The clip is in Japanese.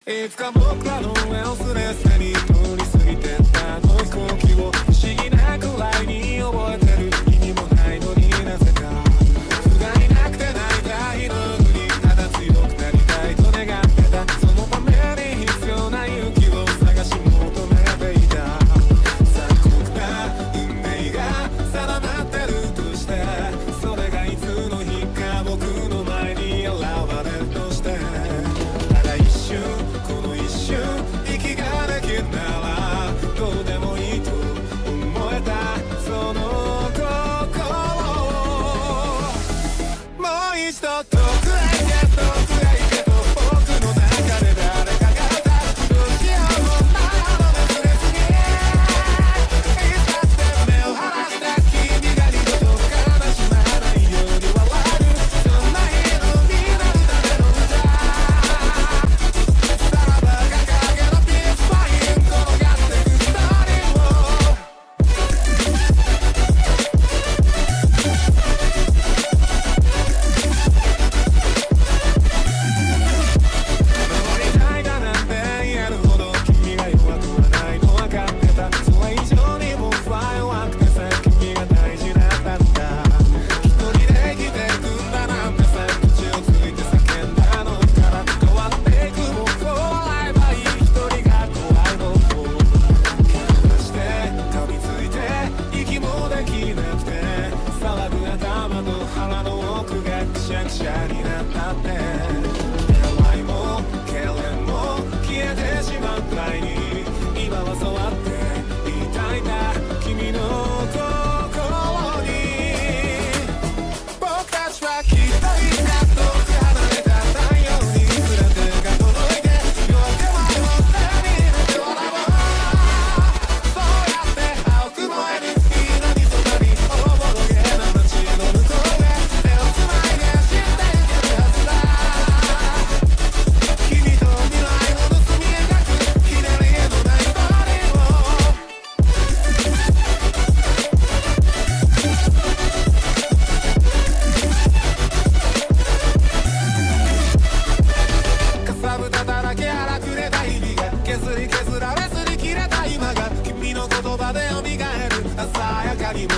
いつか僕らの上をすれすれに通り過ぎてったあの飛行機を不思議なくらいに覚えてる。意味もないのになぜか不甲斐なくて泣いた日の夜にただ強くなりたいと願ってた。そのために必要な勇気を探し求めていた。残酷な運命が定まってるとして、それがいつの日か僕の前に現れるとして、ただ一瞬この一瞬息ができるならどうでもいいと思えたその心をもう一度遠くへ行け遠くへ行けと僕の中で誰かが歌う。どうしようもないので触れずにいつだって目を離した君が二度と悲しまないように笑う。そんな日のになるための歌さらば掲げのピースファイン転がってくストーリーを守りたいだなんて言えるほど君が弱くはないの分かってた。それ以上に僕は弱くてさ君が大事だったんだ。一人で生きていくんだなんてさ口をついて叫んだのから変わっていく僕を笑えばいい。一人が怖いのを怪我して噛みついて息もできなくて騒ぐ頭と腹の奥がくしゃくしゃになったって笑いも痙攣も消えてしまうくらいに今は触っていたいんだ君の心に。僕たちはきっといつか遠く離れた太陽にすれてが届いて夜明け前を手に入れて笑おう。そうやって青く燃える緑となりおぼろげな街の向こうで手をつないで知っていけるはずだ。君と未来を盗み描くひねりのないストーリーをかさぶただらけ荒くれた日々が削り削られすり切れた今が君の言葉で蘇る。鮮やかにも